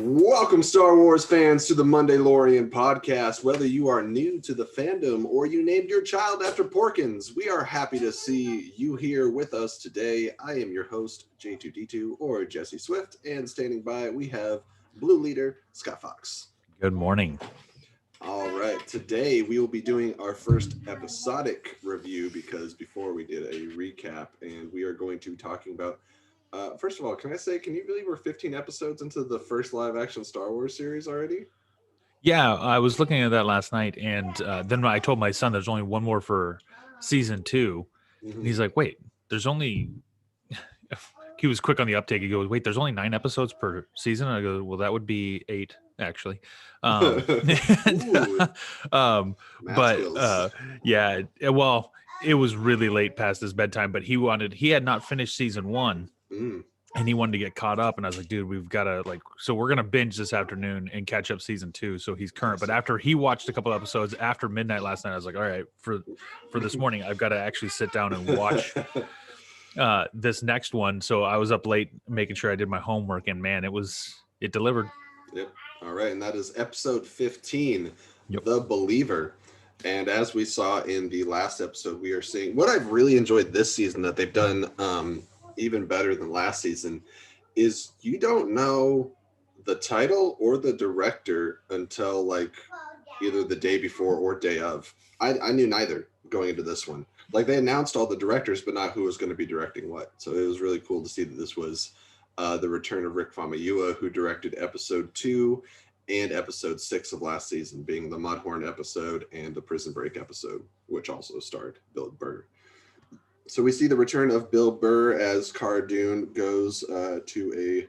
Welcome, Star Wars fans, to the Mondaylorian Podcast. Whether you are new to the fandom or you named your child after Porkins, we are happy to see you here with us today. I am your host, J2D2, or Jesse Swift, and standing by, we have Blue Leader, Scott Fox. Good morning. All right, today we will be doing our first episodic review because before we did a recap, and we are going to be talking about first of all, can you believe we're 15 episodes into the first live-action Star Wars series already? Yeah, I was looking at that last night, and then I told my son there's only one more for season 2. Mm-hmm. And he's like, wait, there's only... He was quick on the uptake. He goes, wait, there's only 9 episodes per season? And I go, well, that would be 8, actually. Yeah, well, it was really late past his bedtime, but he had not finished season 1. And he wanted to get caught up, and I was like, dude, we've got to so we're going to binge this afternoon and catch up season 2. So he's current, but after he watched a couple episodes after midnight last night, I was like, all right, for this morning, I've got to actually sit down and watch this next one. So I was up late making sure I did my homework, and man, it delivered. Yep. All right. And that is episode 15, yep. The Believer. And as we saw in the last episode, we are seeing what I've really enjoyed this season that they've done, even better than last season, is you don't know the title or the director until either the day before or day of. I knew neither going into this one. They announced all the directors, but not who was going to be directing what. So it was really cool to see that this was the return of Rick Famuyiwa, who directed episode 2 and episode 6 of last season, being the Mudhorn episode and the Prison Break episode, which also starred Bill Burr. So we see the return of Bill Burr as Cara Dune goes to a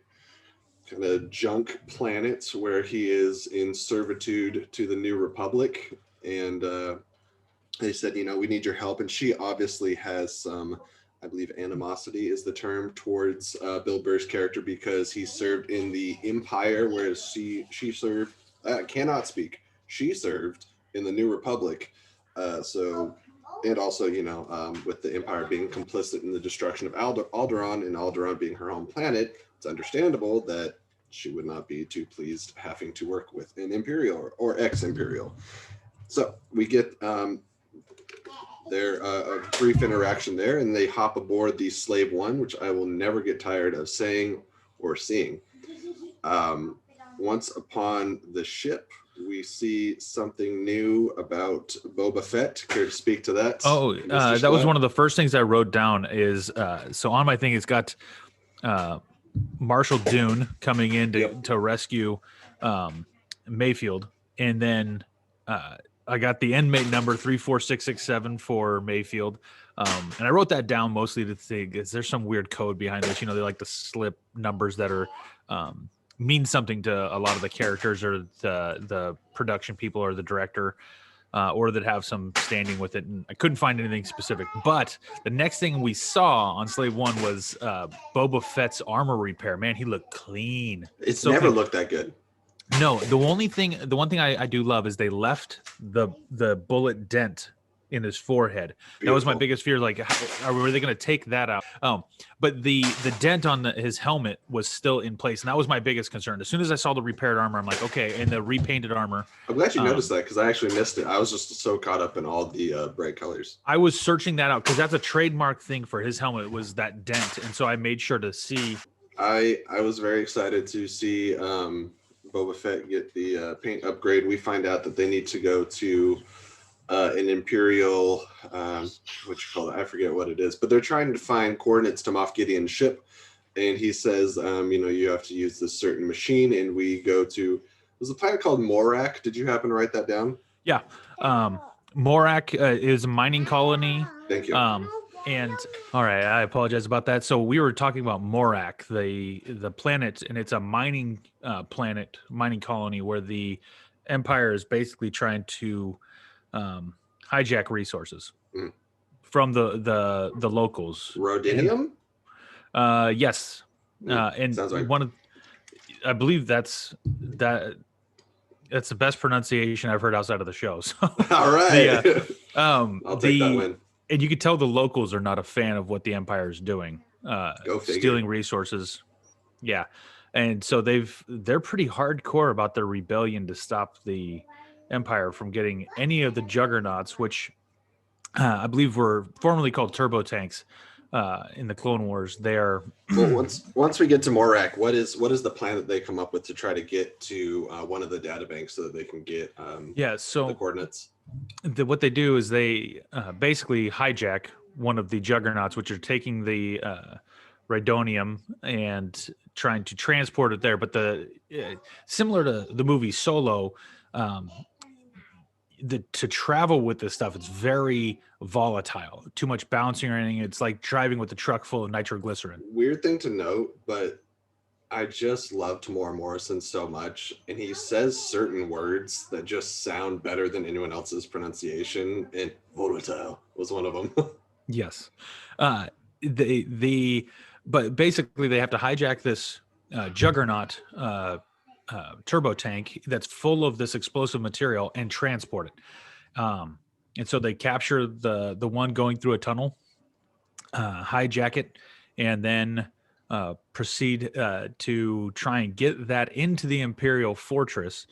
kind of junk planet where he is in servitude to the New Republic. And they said, we need your help. And she obviously has some, I believe animosity is the term, towards Bill Burr's character because he served in the Empire, whereas she served, she served in the New Republic. And also, with the Empire being complicit in the destruction of Alderaan, and Alderaan being her home planet, it's understandable that she would not be too pleased having to work with an Imperial or ex-Imperial. So we get a brief interaction there, and they hop aboard the Slave One, which I will never get tired of saying or seeing. Once upon the ship, we see something new about Boba Fett. Care to speak to that? Oh, that was one of the first things I wrote down is, so on my thing, it's got Marshal Dune coming in to rescue Mayfield. And then I got the inmate number 34667 for Mayfield. And I wrote that down mostly to think, is there some weird code behind this? They like to slip numbers that are... mean something to a lot of the characters or the production people or the director or that have some standing with it. And I couldn't find anything specific. But the next thing we saw on Slave One was Boba Fett's armor repair. Man, he looked clean. It's so never looked that good. No, the one thing I do love is they left the bullet dent in his forehead. Beautiful. That was my biggest fear. Were they going to take that out? But the dent on his helmet was still in place, and that was my biggest concern. As soon as I saw the repaired armor, I'm like, okay, and the repainted armor. I'm glad you noticed that because I actually missed it. I was just so caught up in all the bright colors. I was searching that out because that's a trademark thing for his helmet was that dent, and so I made sure to see. I was very excited to see Boba Fett get the paint upgrade. We find out that they need to go to an Imperial, I forget what it is, but they're trying to find coordinates to Moff Gideon's ship. And he says, you have to use this certain machine. And we go to, was the planet called Morak? Did you happen to write that down? Yeah. Morak is a mining colony. Thank you. And all right, I apologize about that. So we were talking about Morak, the planet, and it's a mining mining colony where the Empire is basically trying to hijack resources from the locals. Rhodinium? Yes. And sounds right. I believe that's the best pronunciation I've heard outside of the show. So, all right. I'll take that win. And you could tell the locals are not a fan of what the Empire is doing. Go figure. Stealing resources. Yeah. And so they're pretty hardcore about their rebellion to stop the Empire from getting any of the juggernauts, which I believe were formerly called turbo tanks in the Clone Wars. They are well, once we get to Morak, what is the plan that they come up with to try to get to one of the databanks so that they can get the coordinates? What they do is they basically hijack one of the juggernauts, which are taking the Rhydonium and trying to transport it there. But similar to the movie Solo, to travel with this stuff, it's very volatile. Too much bouncing or anything. It's like driving with a truck full of nitroglycerin. Weird thing to note, but I just love Tamora Morrison so much, and he says certain words that just sound better than anyone else's pronunciation, and volatile was one of them. Yes. But basically they have to hijack this juggernaut turbo tank that's full of this explosive material and transport it. And so they capture the one going through a tunnel, hijack it, and then proceed to try and get that into the Imperial fortress,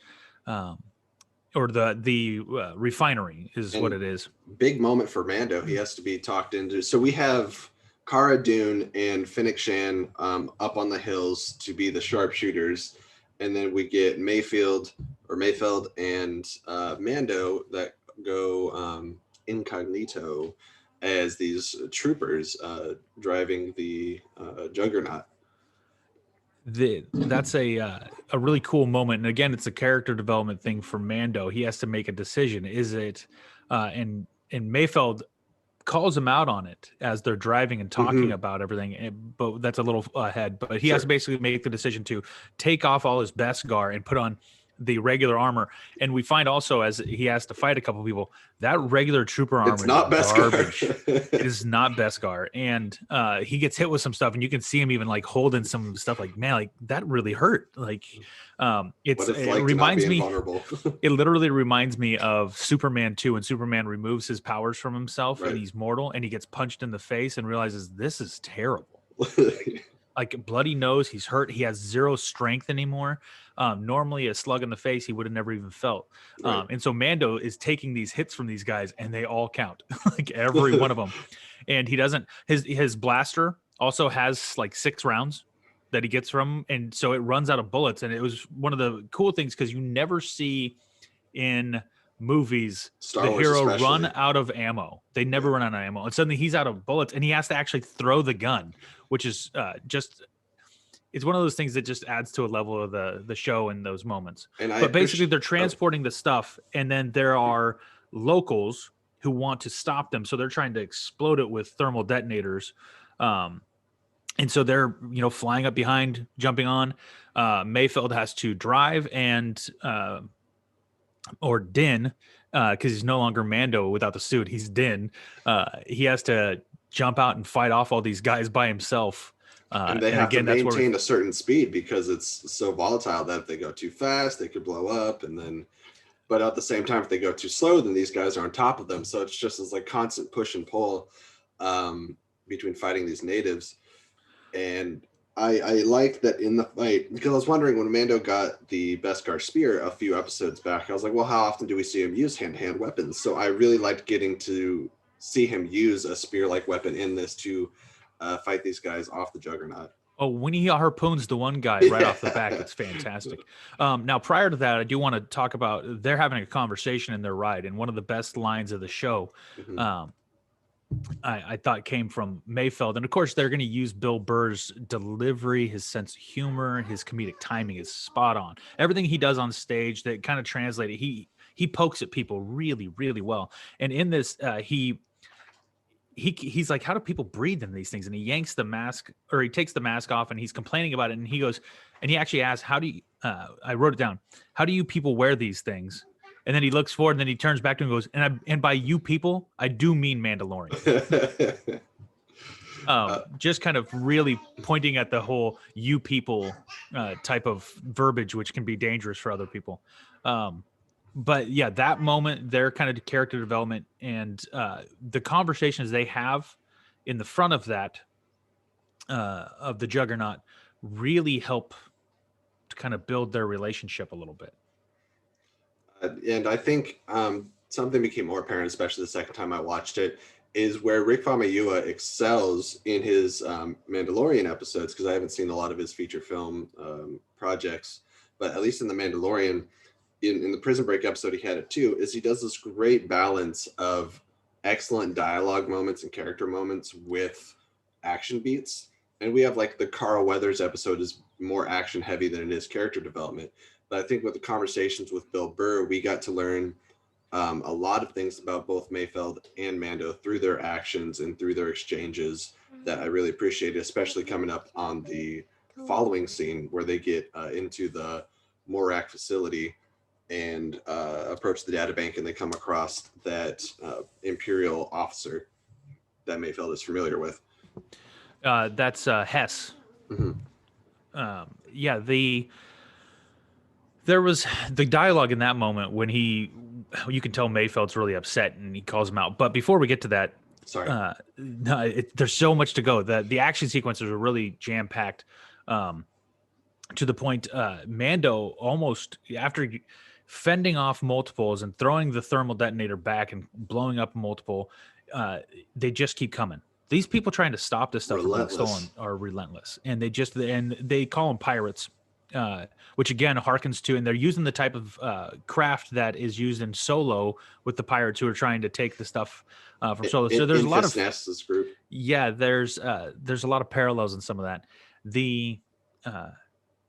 or the refinery is what it is. Big moment for Mando. He has to be talked into. So we have Cara Dune and Fennec Shan up on the hills to be the sharpshooters, and then we get Mayfeld and Mando that go incognito as these troopers driving the Juggernaut. That's a really cool moment, and again, it's a character development thing for Mando. He has to make a decision. Is it and Mayfeld calls him out on it as they're driving and talking about everything, but that's a little ahead. But he has to basically make the decision to take off all his Beskar and put on the regular armor. And we find also, as he has to fight a couple people, that regular trooper armor is not Beskar. It is not Beskar. And he gets hit with some stuff, and you can see him even like holding some stuff like, man, like that really hurt. Like it reminds me, it literally reminds me of Superman 2, when Superman removes his powers from himself and he's mortal, and he gets punched in the face and realizes this is terrible. like bloody nose, he's hurt, he has zero strength anymore. Normally a slug in the face he would have never even felt. And so Mando is taking these hits from these guys, and they all count, like every one of them. And he doesn't, his blaster also has like 6 rounds that he gets from, and so it runs out of bullets. And it was one of the cool things, because you never see in movies the hero run out of ammo. They never run out of ammo, and suddenly he's out of bullets, and he has to actually throw the gun, which is it's one of those things that just adds to a level of the show in those moments. But basically they're transporting the stuff, and then there are locals who want to stop them, so they're trying to explode it with thermal detonators. And so they're, flying up behind, jumping on. Mayfeld has to drive, and or Din, because he's no longer Mando without the suit. He's Din. He has to jump out and fight off all these guys by himself. And they have to maintain a certain speed, because it's so volatile that if they go too fast, they could blow up. But at the same time, if they go too slow, then these guys are on top of them. So it's just this like constant push and pull between fighting these natives. And I like that in the fight, because I was wondering when Mando got the Beskar spear a few episodes back, I was like, well, how often do we see him use hand-to-hand weapons? So I really liked getting to see him use a spear-like weapon in this to fight these guys off the Juggernaut. Oh, when he harpoons the one guy right off the back, it's fantastic. Now, prior to that, I do want to talk about, they're having a conversation in their ride, and one of the best lines of the show, I thought came from Mayfeld. And of course, they're going to use Bill Burr's delivery, his sense of humor, his comedic timing is spot on. Everything he does on stage, that kind of translated, he pokes at people really, really well. And in this, he's like, how do people breathe in these things? And he yanks the mask, or he takes the mask off, and he's complaining about it. And he goes, and he actually asks, how do you, I wrote it down, how do you people wear these things? And then he looks forward, and then he turns back to him and goes, and by you people, I do mean Mandalorian. Just kind of really pointing at the whole you people type of verbiage, which can be dangerous for other people. But yeah, that moment, their kind of character development, and the conversations they have in the front of that, of the Juggernaut, really help kind of build their relationship a little bit. And I think something became more apparent, especially the second time I watched it, is where Rick Famuyiwa excels in his Mandalorian episodes, because I haven't seen a lot of his feature film projects, but at least in the Mandalorian, in the Prison Break episode, he had it too, is he does this great balance of excellent dialogue moments and character moments with action beats. And we have like the Carl Weathers episode is more action heavy than it is character development. But I think with the conversations with Bill Burr, we got to learn a lot of things about both Mayfeld and Mando through their actions and through their exchanges that I really appreciated, especially coming up on the following scene where they get into the Morak facility and approach the data bank, and they come across that Imperial officer that Mayfeld is familiar with. That's Hess. Mm-hmm. There was the dialogue in that moment when you can tell Mayfeld's really upset and he calls him out. But before we get to that, there's so much to go. The action sequences are really jam packed, to the point. Mando almost, after fending off multiples and throwing the thermal detonator back and blowing up multiple, they just keep coming. These people trying to stop this stuff from being stolen are relentless, and they call them pirates. Which again harkens to, and they're using the type of craft that is used in Solo with the pirates who are trying to take the stuff from Solo. So there's a lot of group. Yeah, there's a lot of parallels in some of that.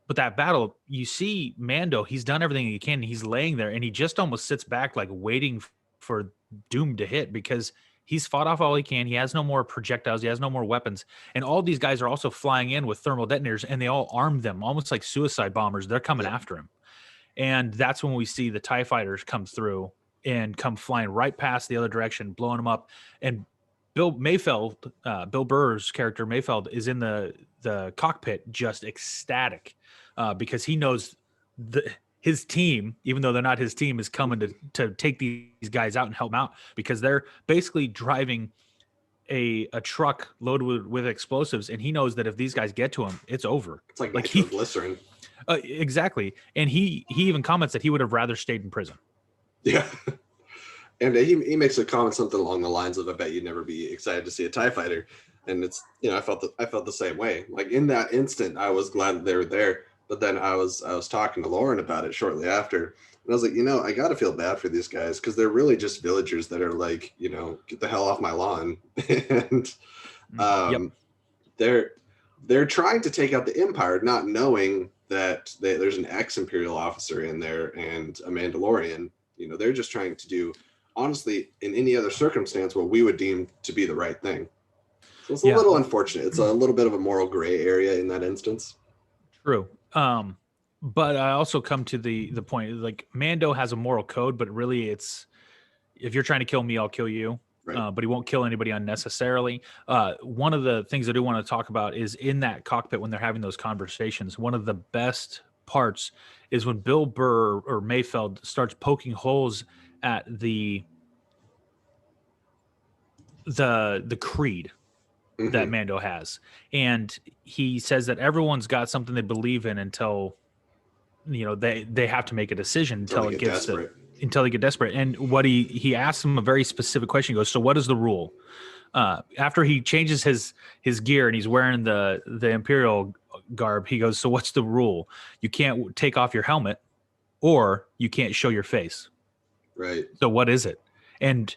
But that battle, you see Mando, he's done everything he can. He's laying there, and he just almost sits back, like waiting for doom to hit, because he's fought off all he can. He has no more projectiles. He has no more weapons. And all these guys are also flying in with thermal detonators, and they all arm them almost like suicide bombers. They're coming after him. And that's when we see the TIE fighters come through and come flying right past the other direction, blowing them up. And Bill Burr's character, Mayfeld, is in the cockpit just ecstatic because he knows his team, even though they're not his team, is coming to take these guys out and help them out, because they're basically driving a truck loaded with explosives, and he knows that if these guys get to him, it's over. It's like nitroglycerin. Exactly. And he even comments that he would have rather stayed in prison. Yeah. And he makes a comment something along the lines of, "I bet you'd never be excited to see a TIE fighter." And it's, I felt the same way. Like in that instant, I was glad that they were there. But then I was talking to Lauren about it shortly after, and I was like, I got to feel bad for these guys, because they're really just villagers that are like, get the hell off my lawn, and they're trying to take out the Empire, not knowing that there's an ex-Imperial officer in there and a Mandalorian. They're just trying to do, honestly, in any other circumstance, what we would deem to be the right thing. So it's a little unfortunate. It's a little bit of a moral gray area in that instance. True. But I also come to the point, like, Mando has a moral code, but really it's, if you're trying to kill me, I'll kill you. Right. But he won't kill anybody unnecessarily. One of the things I do want to talk about is in that cockpit when they're having those conversations. One of the best parts is when Bill Burr or Mayfeld starts poking holes at the creed that Mando has, and he says that everyone's got something they believe in until they have to make a decision until they get desperate. And what he asks him a very specific question. He goes, "So what is the rule?" After he changes his gear and he's wearing the Imperial garb, he goes, "So what's the rule? You can't take off your helmet, or you can't show your face." Right. So what is it? And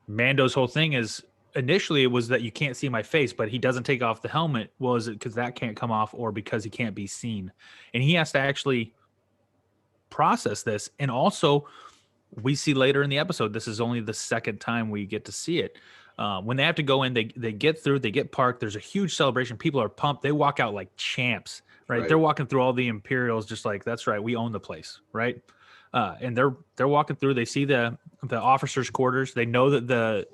Mando's whole thing is, initially it was that you can't see my face, but he doesn't take off the helmet. Well, is it because that can't come off, or because he can't be seen? And he has to actually process this. And also, we see later in the episode, this is only the second time we get to see it. When they have to go in, they get through, they get parked. There's a huge celebration. People are pumped. They walk out like champs, right? They're walking through all the Imperials just like, that's right, we own the place, right? And they're walking through. They see the officers' quarters. They know that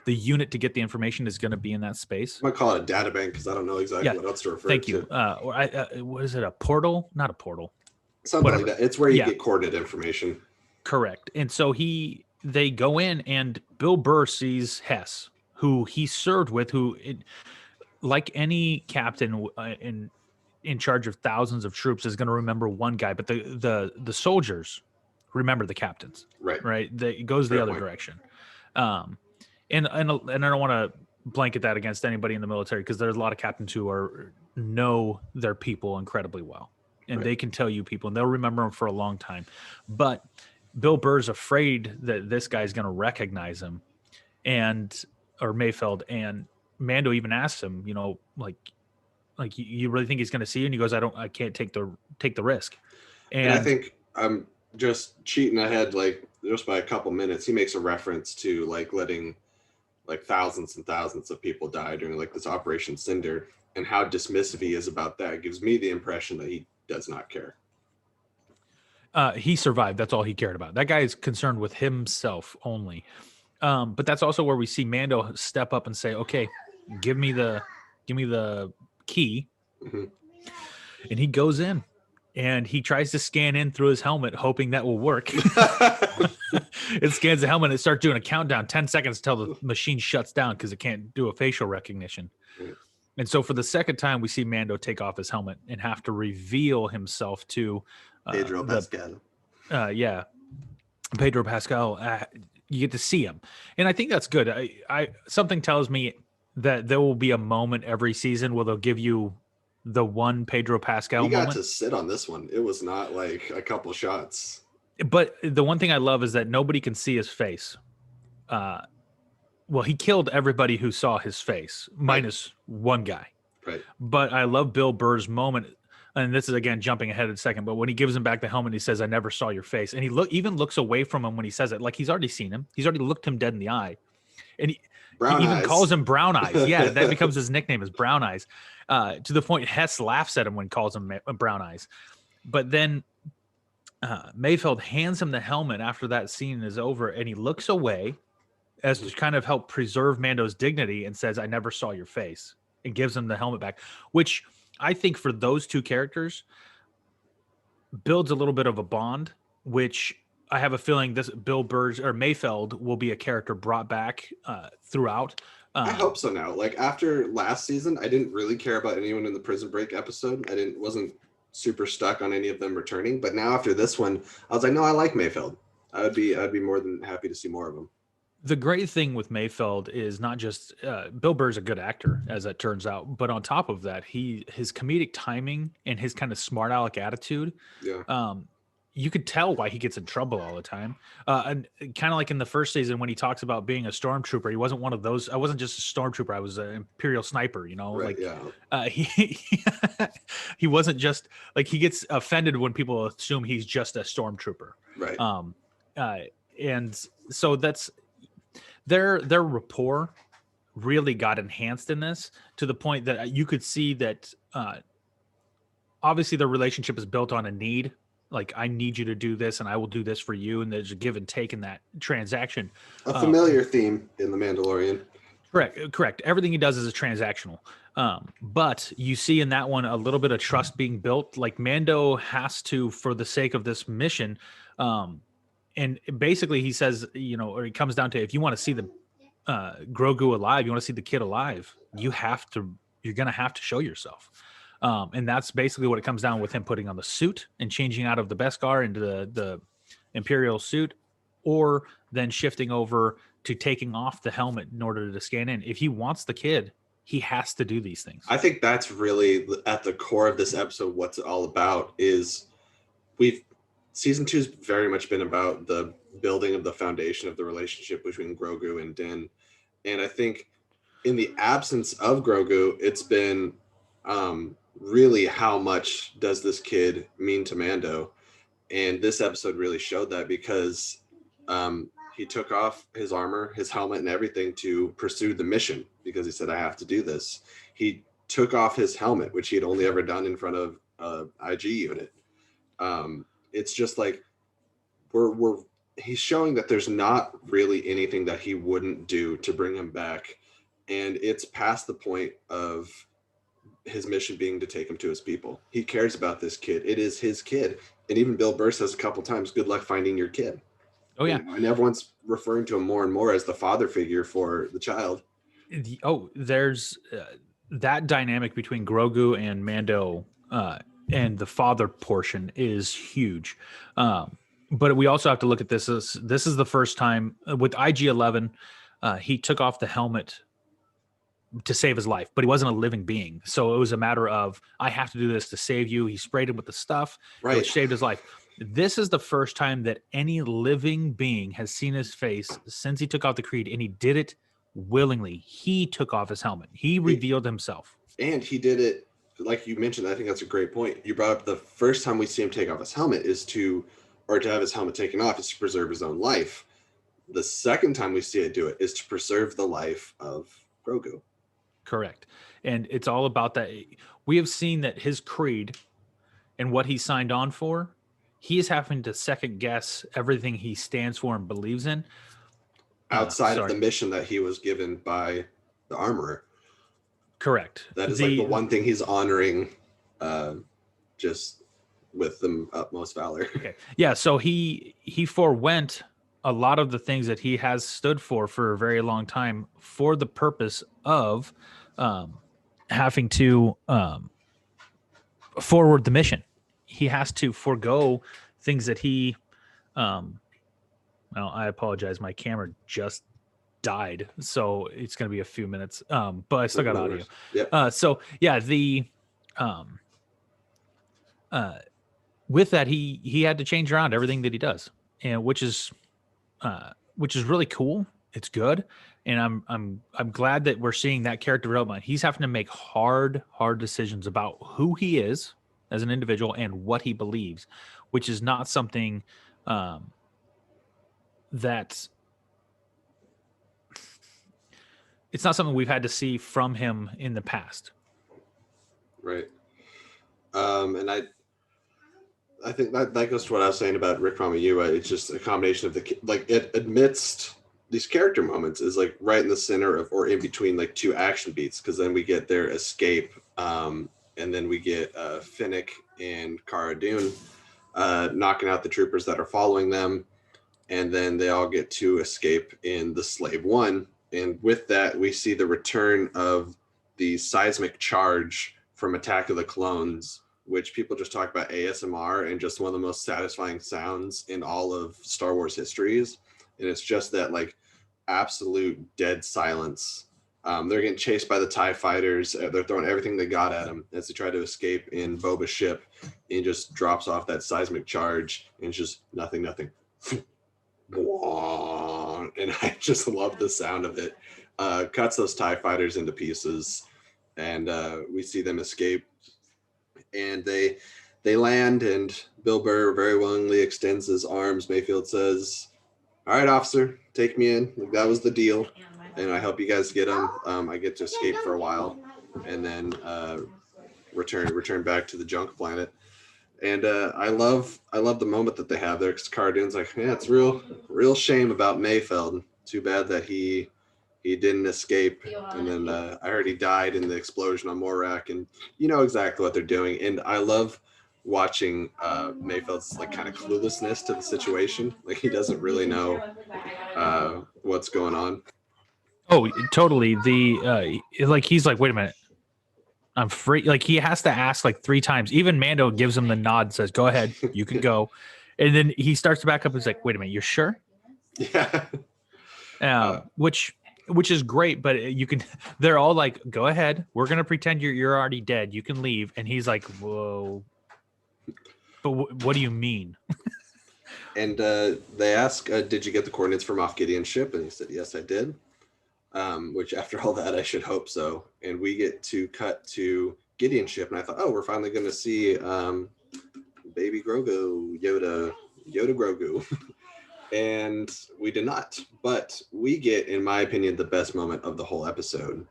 the unit to get the information is going to be in that space. I might call it a data bank because I don't know exactly what else to refer to. Thank you. What is it? A portal? Not a portal. Something like that. It's where you get coordinate information. Correct. And so they go in, and Bill Burr sees Hess, who he served with, like any captain in charge of thousands of troops is going to remember one guy, but the soldiers remember the captains, right? It goes the other direction. And I don't want to blanket that against anybody in the military, because there's a lot of captains who know their people incredibly well, and they can tell you people, and they'll remember them for a long time. But Bill Burr's afraid that this guy's going to recognize him, or Mayfeld, and Mando even asks him, like you really think he's going to see you? And he goes, I can't take the risk. And I think I'm just cheating ahead, like just by a couple minutes. He makes a reference to like letting like thousands and thousands of people die during like this Operation Cinder, and how dismissive he is about that. It gives me the impression that he does not care. He survived. That's all he cared about. That guy is concerned with himself only. But that's also where we see Mando step up and say, okay, give me the key. Mm-hmm. And he goes in and he tries to scan in through his helmet, hoping that will work. It scans the helmet and it starts doing a countdown, 10 seconds till the machine shuts down because it can't do a facial recognition. Mm-hmm. And so for the second time, we see Mando take off his helmet and have to reveal himself to Pedro Pascal. Pedro Pascal. You get to see him, and I think that's good. I something tells me that there will be a moment every season where they'll give you the one Pedro Pascal moment. He got to sit on this one. It was not like a couple shots. But the one thing I love is that nobody can see his face. Well, he killed everybody who saw his face, minus one guy. Right. But I love Bill Burr's moment, and this is again jumping ahead a second, but when he gives him back the helmet, he says, "I never saw your face," and he even looks away from him when he says it, like he's already seen him. He's already looked him dead in the eye, and he even calls him Brown Eyes. Yeah, that becomes his nickname, is Brown Eyes. To the point Hess laughs at him when he calls him Brown Eyes. But then Mayfeld hands him the helmet after that scene is over, and he looks away as to kind of help preserve Mando's dignity and says, "I never saw your face," and gives him the helmet back, which I think for those two characters builds a little bit of a bond, which I have a feeling this Bill Burr or Mayfeld will be a character brought back throughout. I hope so now. Like after last season, I didn't really care about anyone in the Prison Break episode. Wasn't super stuck on any of them returning. But now after this one, I was like, no, I like Mayfeld. I'd be more than happy to see more of him. The great thing with Mayfeld is not just Bill Burr's a good actor, as it turns out, but on top of that, his comedic timing and his kind of smart aleck attitude. Yeah. You could tell why he gets in trouble all the time. And kind of like in the first season when he talks about being a stormtrooper, he wasn't one of those. I wasn't just a stormtrooper. I was an Imperial sniper, Right, he wasn't just like, he gets offended when people assume he's just a stormtrooper. Right. And so that's their rapport really got enhanced in this, to the point that you could see that obviously their relationship is built on a need. Like, I need you to do this and I will do this for you. And there's a give and take in that transaction. A familiar theme in The Mandalorian. Correct. Everything he does is a transactional. But you see in that one a little bit of trust being built. Like, Mando has to, for the sake of this mission. And basically he says, or he comes down to, if you want to see the Grogu alive, you want to see the kid alive, you're going to have to show yourself. And that's basically what it comes down with him putting on the suit and changing out of the Beskar into the Imperial suit, or then shifting over to taking off the helmet in order to scan in. If he wants the kid, he has to do these things. I think that's really at the core of this episode. What's it all about is season 2 has very much been about the building of the foundation of the relationship between Grogu and Din. And I think in the absence of Grogu, it's been, really how much does this kid mean to Mando? And this episode really showed that, because he took off his armor, his helmet, and everything to pursue the mission, because he said, I have to do this. He took off his helmet, which he had only ever done in front of an IG unit. It's just like he's showing that there's not really anything that he wouldn't do to bring him back. And it's past the point of his mission being to take him to his people. He cares about this kid. It is his kid. And even Bill Burr says a couple times, good luck finding your kid. Oh, yeah. And everyone's referring to him more and more as the father figure for the child. There's that dynamic between Grogu and Mando and the father portion is huge. But we also have to look at this as this is the first time with IG-11, he took off the helmet to save his life, but he wasn't a living being. So it was a matter of, I have to do this to save you. He sprayed him with the stuff, which saved his life. This is the first time that any living being has seen his face since he took off the creed, and he did it willingly. He took off his helmet. He revealed himself. And he did it, like you mentioned, I think that's a great point. You brought up the first time we see him take off his helmet to have his helmet taken off is to preserve his own life. The second time we see it do it is to preserve the life of Grogu. Correct. And it's all about that. We have seen that his creed and what he signed on for, he is having to second guess everything he stands for and believes in. Outside of the mission that he was given by the armorer. Correct. That is like the one thing he's honoring just with the utmost valor. Okay. Yeah, so he forewent a lot of the things that he has stood for a very long time for the purpose of having to forward the mission. He has to forego things that he well, I apologize, my camera just died, so it's going to be a few minutes, but I still got audio. Yep. So yeah, the with that he had to change around everything that he does, and which is really cool. It's good, and I'm glad that we're seeing that character development. He's having to make hard decisions about who he is as an individual and what he believes, which is not something that it's not something we've had to see from him in the past. Right. And I think that goes to what I was saying about Rick Famuyiwa. It's just a combination of it amidst these character moments is like right in the center of, or in between like two action beats. Cause then we get their escape. And then we get Finnick and Cara Dune knocking out the troopers that are following them. And then they all get to escape in the Slave One. And with that, we see the return of the seismic charge from Attack of the Clones, which people just talk about ASMR and just one of the most satisfying sounds in all of Star Wars histories. And it's just that like absolute dead silence. They're getting chased by the TIE fighters. They're throwing everything they got at them as they try to escape in Boba's ship, and just drops off that seismic charge, and it's just nothing. And I just love the sound of it. Cuts those TIE fighters into pieces, and we see them escape. And they land, and Bill Burr very willingly extends his arms. Mayfield says, "All right, officer, take me in. That was the deal, and I hope you guys get him. I get to escape for a while, and then return back to the junk planet." And I love the moment that they have there, because Cara Dune's like, "Yeah, it's real shame about Mayfeld. Too bad that he didn't escape. And then I heard he died in the explosion on Morak." And you know exactly what they're doing. And I love watching Mayfeld's like kind of cluelessness to the situation. Like he doesn't really know what's going on. Oh, totally. He's like, wait a minute, I'm free. Like he has to ask like 3 times. Even Mando gives him the nod and says, "Go ahead, you can go." And then he starts to back up and is like, "Wait a minute, you're sure?" Yeah. Which is great, but they're all like, "Go ahead, we're gonna pretend you're already dead. You can leave." And he's like, "Whoa, but what do you mean?" And they ask, "Did you get the coordinates from Moff Gideon's ship?" And he said, "Yes, I did." Which after all that, I should hope so. And we get to cut to Gideon's ship, and I thought, oh, we're finally going to see baby Grogu, Yoda Grogu. And we did not. But we get, in my opinion, the best moment of the whole episode,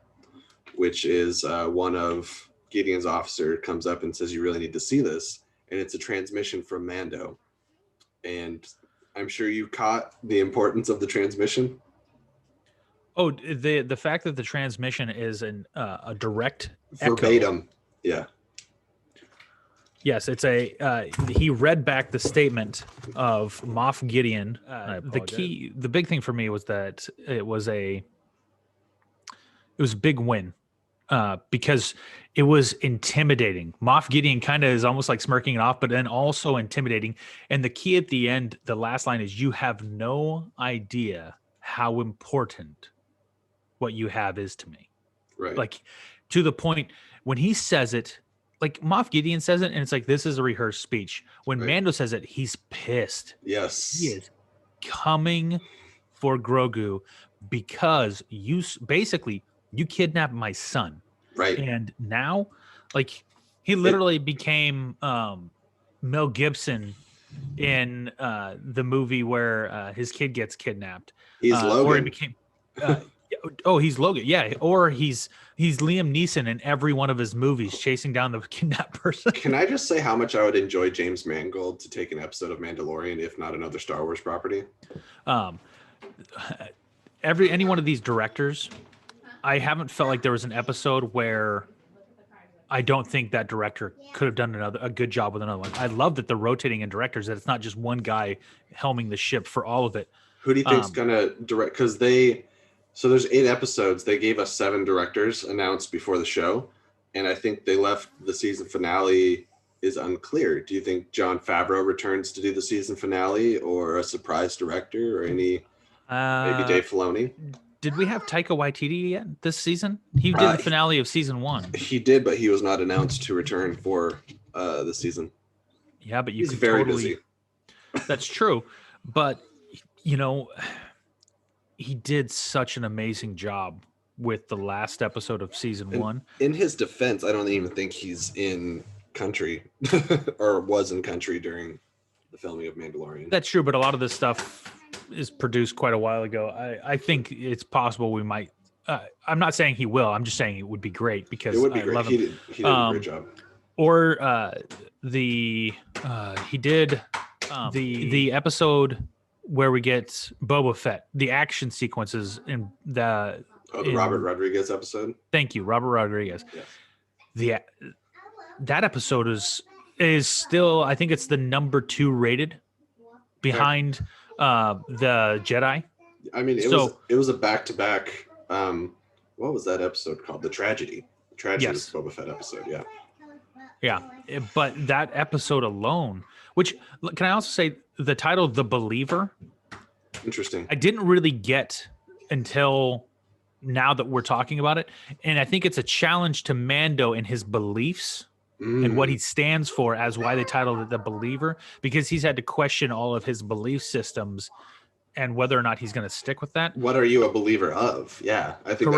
which is one of Gideon's officer comes up and says, "You really need to see this." And it's a transmission from Mando. And I'm sure you caught the importance of the transmission. Oh, the fact that the transmission is a direct verbatim echo. Yeah. Yes, it's he read back the statement of Moff Gideon. The big thing for me was that it was a big win because it was intimidating. Moff Gideon kind of is almost like smirking it off, but then also intimidating. And the key at the end, the last line is, "You have no idea how important what you have is to me." Right. Like, to the point when he says it, like Moff Gideon says it, and it's like, this is a rehearsed speech. When Mando says it, he's pissed. Yes. He is coming for Grogu because you kidnapped my son. Right. And now, like, he literally became Mel Gibson in the movie where his kid gets kidnapped. He's Logan. Or he became he's Logan. Yeah. Or he's Liam Neeson in every one of his movies chasing down the kidnapped person. Can I just say how much I would enjoy James Mangold to take an episode of Mandalorian, if not another Star Wars property? Any one of these directors, I haven't felt like there was an episode where I don't think that director could have done a good job with another one. I love that they're rotating in directors, that it's not just one guy helming the ship for all of it. Who do you think's gonna direct? Because so there's 8 episodes. They gave us 7 directors announced before the show, and I think they left the season finale is unclear. Do you think Jon Favreau returns to do the season finale, or a surprise director, or maybe Dave Filoni? Did we have Taika Waititi yet this season? He did the finale of season 1. He did, but he was not announced to return for the season. Yeah, but he's very busy. That's true, but he did such an amazing job with the last episode of season 1. In his defense, I don't even think he's in country or was in country during the filming of Mandalorian. That's true, but a lot of this stuff is produced quite a while ago. I think it's possible we might. I'm not saying he will. I'm just saying it would be great because it would be great. Love he him. Did a great job. Or he did the episode where we get Boba Fett, the action sequences in the Robert Rodriguez episode. Thank you, Robert Rodriguez. Yes. That episode is still, I think it's the number 2 rated behind the Jedi. I mean, it was a back-to-back. What was that episode called? The Tragedy. The Tragedy was Boba Fett episode. Yeah. But that episode alone, which, can I also say the title, The Believer? Interesting. I didn't really get until now that we're talking about it. And I think it's a challenge to Mando and his beliefs and what he stands for, as why they titled it The Believer, because he's had to question all of his belief systems and whether or not he's going to stick with that. What are you a believer of? Yeah, I think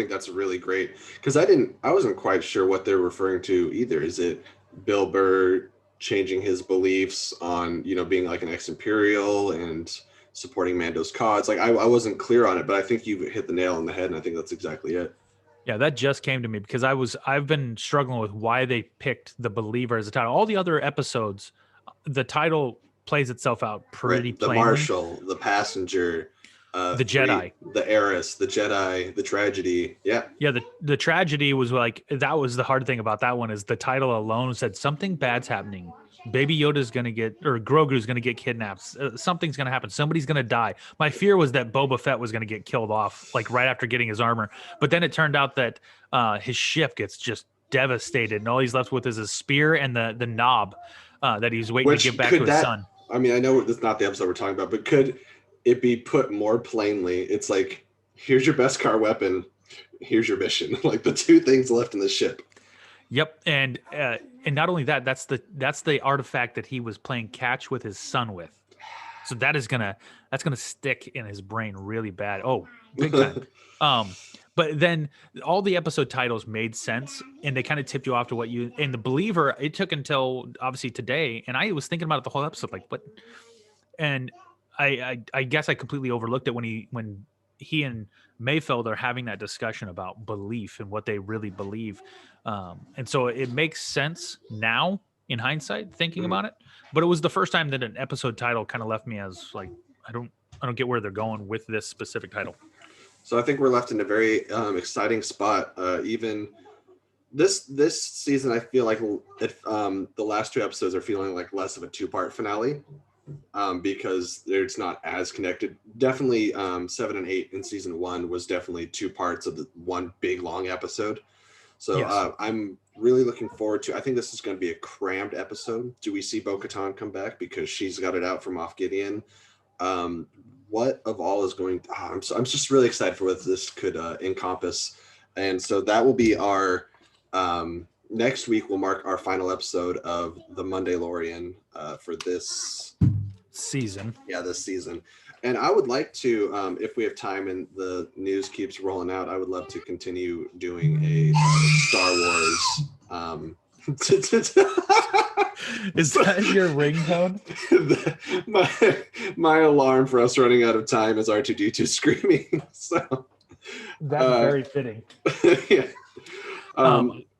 that's really great, because I wasn't quite sure what they're referring to either. Is it Bill Burr changing his beliefs on being like an ex-Imperial and supporting Mando's cause? Like I wasn't clear on it, but I think you hit the nail on the head, and I think that's exactly it. Yeah, that just came to me because I've been struggling with why they picked The Believer as a title. All the other episodes, the title plays itself out pretty plainly. The Marshal, the Passenger, the Jedi, the Heiress, the Jedi, the Tragedy. Yeah. The Tragedy was like, that was the hard thing about that one, is the title alone said something bad's happening. Baby Yoda's going to get, or Grogu's going to get kidnapped. Something's going to happen. Somebody's going to die. My fear was that Boba Fett was going to get killed off, like right after getting his armor. But then it turned out that his ship gets just devastated, and all he's left with is his spear and the knob that he's waiting to get back to his son. I mean, I know that's not the episode we're talking about, but could it be put more plainly? It's like, here's your best car weapon, here's your mission. Like the 2 things left in the ship. Yep, and not only that, that's the artifact that he was playing catch with his son with. So that's gonna stick in his brain really bad. Oh, big time. But then all the episode titles made sense, and they kind of tipped you off to what you. And The Believer, it took until obviously today, and I was thinking about it the whole episode, like what. And I guess I completely overlooked it when he and Mayfeld are having that discussion about belief and what they really believe. And so it makes sense now in hindsight thinking about it, but it was the first time that an episode title kind of left me as like, I don't get where they're going with this specific title. So I think we're left in a very exciting spot. Even this season, I feel like the last 2 episodes are feeling like less of a 2-part finale. Because it's not as connected. Definitely 7 and 8 in season 1 was definitely 2 parts of the one big long episode. So Yes. I'm really looking forward to. I think this is going to be a crammed episode. Do we see Bo-Katan come back because she's got it out from Moff Gideon? What of all is going? I'm just really excited for what this could encompass, and so that will be our next week. Will mark our final episode of the Mondaylorian for this season. Yeah, this season. And I would like to, if we have time and the news keeps rolling out, I would love to continue doing a Star Wars. Is that your ringtone? my alarm for us running out of time is R2D2 screaming. So that's very fitting. Yeah.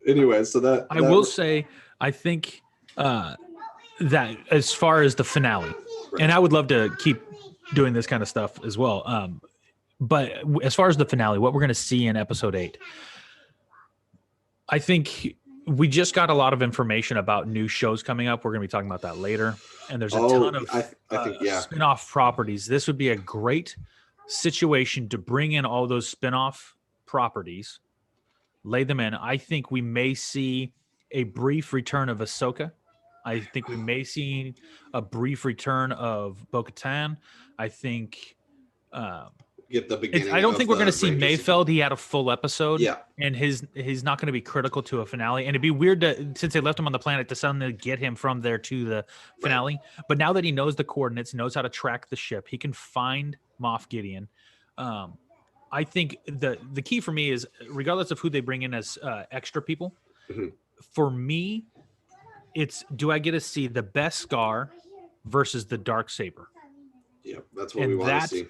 Anyway, so that I will say, I think that as far as the finale, right. And I would love to keep doing this kind of stuff as well. But as far as the finale, what we're going to see in episode 8, I think we just got a lot of information about new shows coming up. We're going to be talking about that later. And there's a ton of I think spin-off properties. This would be a great situation to bring in all those spin-off properties, lay them in. I think we may see a brief return of Ahsoka. I think we may see a brief return of Bo-Katan. I think get the beginning. I don't think we're going to see Mayfeld. He had a full episode. Yeah, and he's not going to be critical to a finale. And it'd be weird to, since they left him on the planet, to suddenly get him from there to the finale. Right. But now that he knows the coordinates, knows how to track the ship, he can find Moff Gideon. I think the key for me is, regardless of who they bring in as extra people, for me, it's, do I get to see the best Scar versus the dark saber? Yeah, that's what we want to see.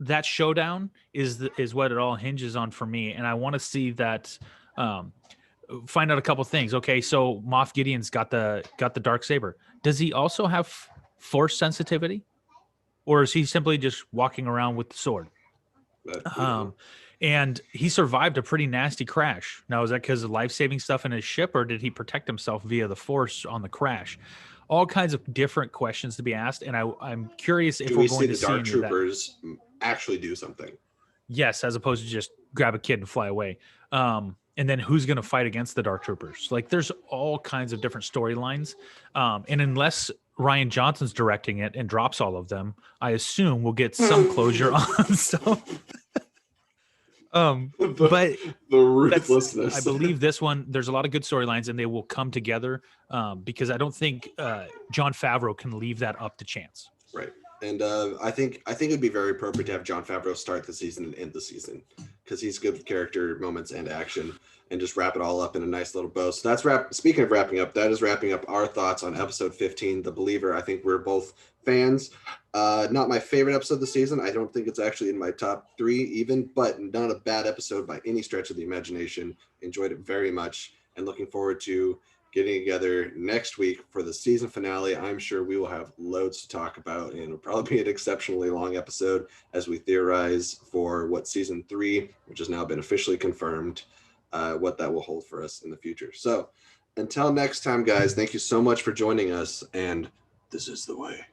That showdown is what it all hinges on for me, and I want to see that. Find out a couple things. Okay, so Moff Gideon's got the dark saber. Does he also have force sensitivity, or is he simply just walking around with the sword? And he survived a pretty nasty crash. Now, is that because of life-saving stuff in his ship, or did he protect himself via the force on the crash? All kinds of different questions to be asked, and I'm curious if we're going to see the Dark Troopers actually do something. Yes, as opposed to just grab a kid and fly away. And then who's going to fight against the Dark Troopers? Like, there's all kinds of different storylines. And unless Rian Johnson's directing it and drops all of them, I assume we'll get some closure on stuff. But the ruthlessness. I believe this one, there's a lot of good storylines, and they will come together because I don't think Jon Favreau can leave that up to chance. Right. And I think it'd be very appropriate to have Jon Favreau start the season and end the season, because he's good with character moments and action, and just wrap it all up in a nice little bow. So that's speaking of wrapping up, that is wrapping up our thoughts on episode 15, The Believer. I think we're both fans. Not my favorite episode of the season. I don't think it's actually in my top 3 even, but not a bad episode by any stretch of the imagination. Enjoyed it very much, and looking forward to getting together next week for the season finale. I'm sure we will have loads to talk about, and it'll probably be an exceptionally long episode as we theorize for what season 3, which has now been officially confirmed, what that will hold for us in the future. So until next time, guys, thank you so much for joining us, and this is the way.